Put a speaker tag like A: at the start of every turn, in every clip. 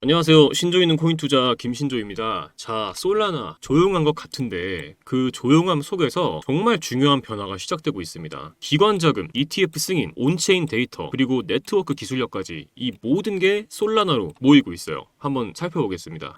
A: 안녕하세요. 신조 있는 코인 투자 김신조입니다. 자, 솔라나 조용한 것 같은데 그 조용함 속에서 정말 중요한 변화가 시작되고 있습니다. 기관 자금, ETF 승인, 온체인 데이터, 그리고 네트워크 기술력까지 이 모든 게 솔라나로 모이고 있어요. 한번 살펴보겠습니다.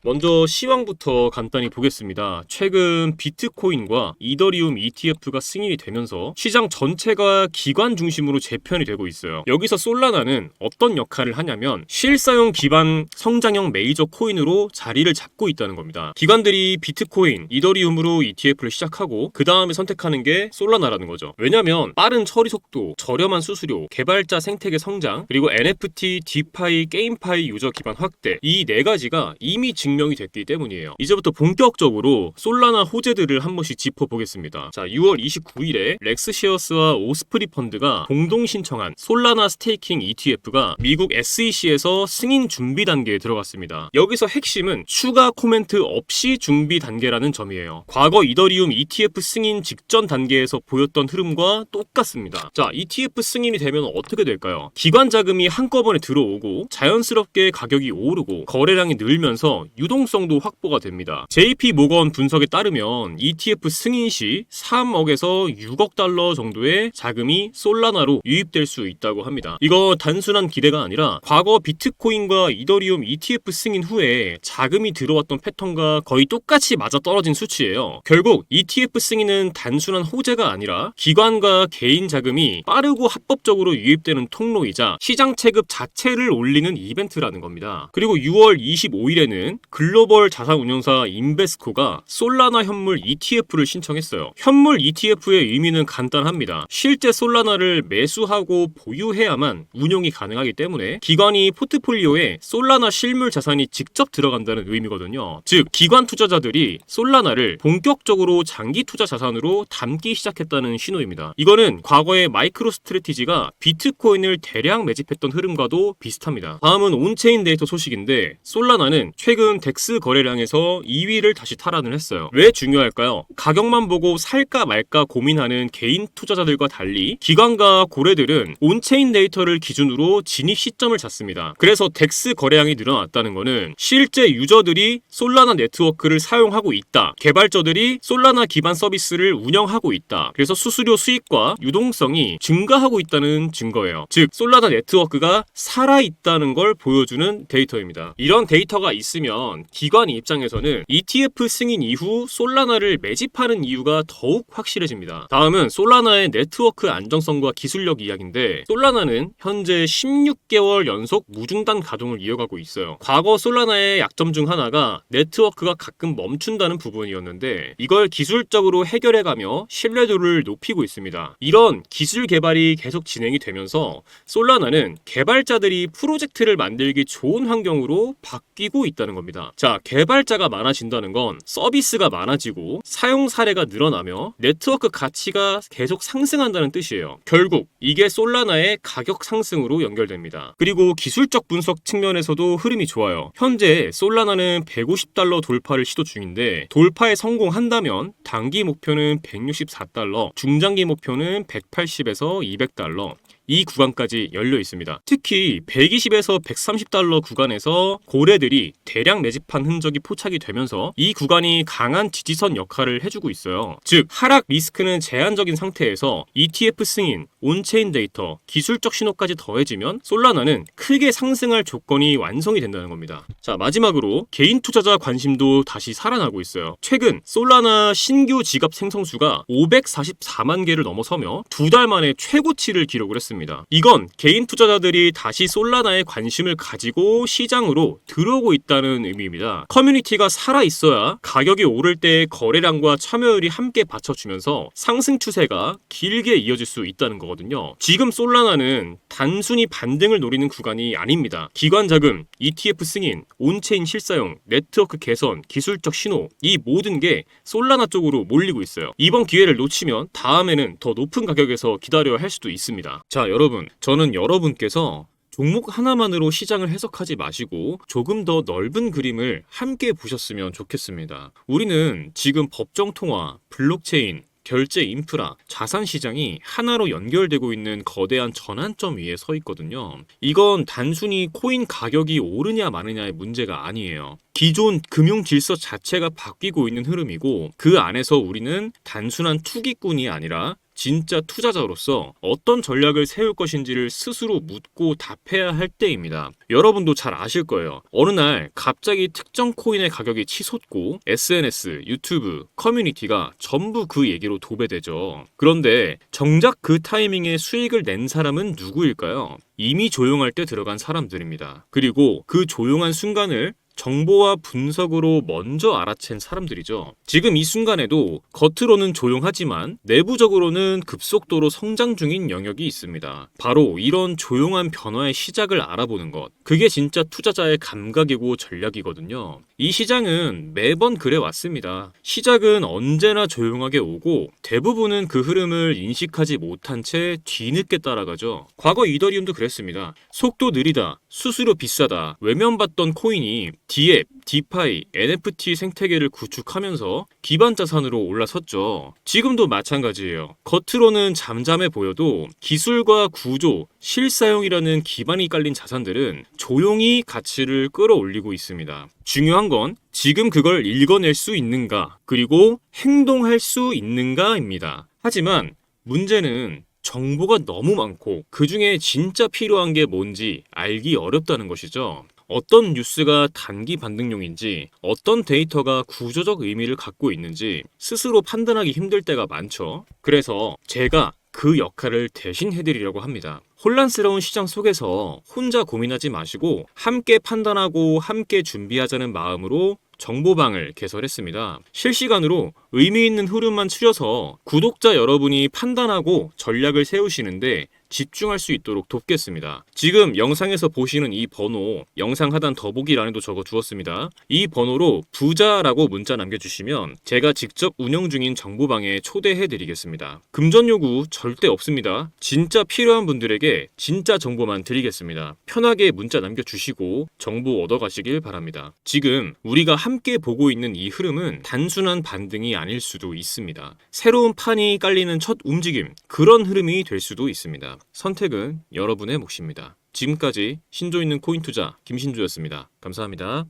A: 먼저 시황부터 간단히 보겠습니다. 최근 비트코인과 이더리움 ETF가 승인이 되면서 시장 전체가 기관 중심으로 재편이 되고 있어요. 여기서 솔라나는 어떤 역할을 하냐면 실사용 기반 성장형 메이저 코인으로 자리를 잡고 있다는 겁니다. 기관들이 비트코인, 이더리움으로 ETF를 시작하고 그 다음에 선택하는 게 솔라나라는 거죠. 왜냐면 빠른 처리 속도, 저렴한 수수료, 개발자 생태계 성장, 그리고 NFT, 디파이, 게임파이 유저 기반 확대, 이 네 가지가 이미 증명이 됐기 때문이에요. 이제부터 본격적으로 솔라나 호재들을 한 번씩 짚어보겠습니다. 자, 6월 29일에 렉스시어스와 오스프리 펀드가 공동 신청한 솔라나 스테이킹 ETF가 미국 SEC에서 승인 준비 단계에 들어갔습니다. 여기서 핵심은 추가 코멘트 없이 준비 단계라는 점이에요. 과거 이더리움 ETF 승인 직전 단계에서 보였던 흐름과 똑같습니다. 자, ETF 승인이 되면 어떻게 될까요? 기관 자금이 한꺼번에 들어오고 자연스럽게 가격이 오르고 거래량이 늘면서 유동성도 확보가 됩니다. JP 모건 분석에 따르면 ETF 승인 시 3억에서 6억 달러 정도의 자금이 솔라나로 유입될 수 있다고 합니다. 이거 단순한 기대가 아니라 과거 비트코인과 이더리움 ETF 승인 후에 자금이 들어왔던 패턴과 거의 똑같이 맞아떨어진 수치예요. 결국 ETF 승인은 단순한 호재가 아니라 기관과 개인 자금이 빠르고 합법적으로 유입되는 통로이자 시장 체급 자체를 올리는 이벤트라는 겁니다. 그리고 6월 25일에는 글로벌 자산운용사 인베스코가 솔라나 현물 ETF를 신청했어요. 현물 ETF의 의미는 간단합니다. 실제 솔라나를 매수하고 보유해야만 운용이 가능하기 때문에 기관이 포트폴리오에 솔라나 실물 자산이 직접 들어간다는 의미거든요. 즉, 기관 투자자들이 솔라나를 본격적으로 장기 투자 자산으로 담기 시작했다는 신호입니다. 이거는 과거의 마이크로 스트래티지가 비트코인을 대량 매집했던 흐름과도 비슷합니다. 다음은 온체인 데이터 소식인데 솔라나는 최근 덱스 거래량에서 2위를 다시 탈환을 했어요. 왜 중요할까요? 가격만 보고 살까 말까 고민하는 개인 투자자들과 달리 기관과 고래들은 온체인 데이터를 기준으로 진입 시점을 잡습니다. 그래서 덱스 거래량이 늘어났다는 것은 실제 유저들이 솔라나 네트워크를 사용하고 있다. 개발자들이 솔라나 기반 서비스를 운영하고 있다. 그래서 수수료 수익과 유동성이 증가하고 있다는 증거예요. 즉, 솔라나 네트워크가 살아있다는 걸 보여주는 데이터입니다. 이런 데이터가 있으면 기관 입장에서는 ETF 승인 이후 솔라나를 매집하는 이유가 더욱 확실해집니다. 다음은 솔라나의 네트워크 안정성과 기술력 이야기인데 솔라나는 현재 16개월 연속 무중단 가동을 이어가고 있어요. 과거 솔라나의 약점 중 하나가 네트워크가 가끔 멈춘다는 부분이었는데 이걸 기술적으로 해결해가며 신뢰도를 높이고 있습니다. 이런 기술 개발이 계속 진행이 되면서 솔라나는 개발자들이 프로젝트를 만들기 좋은 환경으로 바뀌고 있다는 겁니다. 자, 개발자가 많아진다는 건 서비스가 많아지고 사용 사례가 늘어나며 네트워크 가치가 계속 상승한다는 뜻이에요. 결국 이게 솔라나의 가격 상승으로 연결됩니다. 그리고 기술적 분석 측면에서도 흐름이 좋아요. 현재 솔라나는 150달러 돌파를 시도 중인데 돌파에 성공한다면 단기 목표는 164달러, 중장기 목표는 180에서 200달러, 이 구간까지 열려 있습니다. 특히 120에서 130달러 구간에서 고래들이 대량 매집한 흔적이 포착이 되면서 이 구간이 강한 지지선 역할을 해주고 있어요. 즉, 하락 리스크는 제한적인 상태에서 ETF 승인, 온체인 데이터, 기술적 신호까지 더해지면 솔라나는 크게 상승할 조건이 완성이 된다는 겁니다. 자, 마지막으로 개인 투자자 관심도 다시 살아나고 있어요. 최근 솔라나 신규 지갑 생성수가 544만 개를 넘어서며 두 달 만에 최고치를 기록을 했습니다. 이건 개인 투자자들이 다시 솔라나에 관심을 가지고 시장으로 들어오고 있다는 의미입니다. 커뮤니티가 살아있어야 가격이 오를 때 거래량과 참여율이 함께 받쳐주면서 상승 추세가 길게 이어질 수 있다는 거거든요. 지금 솔라나는 단순히 반등을 노리는 구간이 아닙니다. 기관 자금, ETF 승인, 온체인 실사용, 네트워크 개선, 기술적 신호, 이 모든 게 솔라나 쪽으로 몰리고 있어요. 이번 기회를 놓치면 다음에는 더 높은 가격에서 기다려야 할 수도 있습니다. 자, 여러분, 저는 여러분께서 종목 하나만으로 시장을 해석하지 마시고 조금 더 넓은 그림을 함께 보셨으면 좋겠습니다. 우리는 지금 법정 통화, 블록체인, 결제 인프라, 자산 시장이 하나로 연결되고 있는 거대한 전환점 위에 서 있거든요. 이건 단순히 코인 가격이 오르냐 마느냐의 문제가 아니에요. 기존 금융 질서 자체가 바뀌고 있는 흐름이고, 그 안에서 우리는 단순한 투기꾼이 아니라 진짜 투자자로서 어떤 전략을 세울 것인지를 스스로 묻고 답해야 할 때입니다. 여러분도 잘 아실 거예요. 어느 날 갑자기 특정 코인의 가격이 치솟고 SNS, 유튜브, 커뮤니티가 전부 그 얘기로 도배되죠. 그런데 정작 그 타이밍에 수익을 낸 사람은 누구일까요? 이미 조용할 때 들어간 사람들입니다. 그리고 그 조용한 순간을 정보와 분석으로 먼저 알아챈 사람들이죠. 지금 이 순간에도 겉으로는 조용하지만 내부적으로는 급속도로 성장 중인 영역이 있습니다. 바로 이런 조용한 변화의 시작을 알아보는 것. 그게 진짜 투자자의 감각이고 전략이거든요. 이 시장은 매번 그래 왔습니다. 시작은 언제나 조용하게 오고 대부분은 그 흐름을 인식하지 못한 채 뒤늦게 따라가죠. 과거 이더리움도 그랬습니다. 속도 느리다, 수수료 비싸다, 외면받던 코인이 디앱, 디파이, NFT 생태계를 구축하면서 기반 자산으로 올라섰죠. 지금도 마찬가지예요. 겉으로는 잠잠해 보여도 기술과 구조, 실사용이라는 기반이 깔린 자산들은 조용히 가치를 끌어올리고 있습니다. 중요한 건 지금 그걸 읽어낼 수 있는가, 그리고 행동할 수 있는가입니다. 하지만 문제는 정보가 너무 많고 그 중에 진짜 필요한 게 뭔지 알기 어렵다는 것이죠. 어떤 뉴스가 단기 반등용인지, 어떤 데이터가 구조적 의미를 갖고 있는지 스스로 판단하기 힘들 때가 많죠. 그래서 제가 그 역할을 대신 해드리려고 합니다. 혼란스러운 시장 속에서 혼자 고민하지 마시고 함께 판단하고 함께 준비하자는 마음으로 정보방을 개설했습니다. 실시간으로 의미 있는 흐름만 추려서 구독자 여러분이 판단하고 전략을 세우시는데 집중할 수 있도록 돕겠습니다. 지금 영상에서 보시는 이 번호, 영상 하단 더보기란에도 적어 두었습니다. 이 번호로 부자라고 문자 남겨주시면 제가 직접 운영 중인 정보방에 초대해 드리겠습니다. 금전 요구 절대 없습니다. 진짜 필요한 분들에게 진짜 정보만 드리겠습니다. 편하게 문자 남겨주시고 정보 얻어가시길 바랍니다. 지금 우리가 함께 보고 있는 이 흐름은 단순한 반등이 아닐 수도 있습니다. 새로운 판이 깔리는 첫 움직임, 그런 흐름이 될 수도 있습니다. 선택은 여러분의 몫입니다. 지금까지 신조 있는 코인 투자 김신조였습니다. 감사합니다.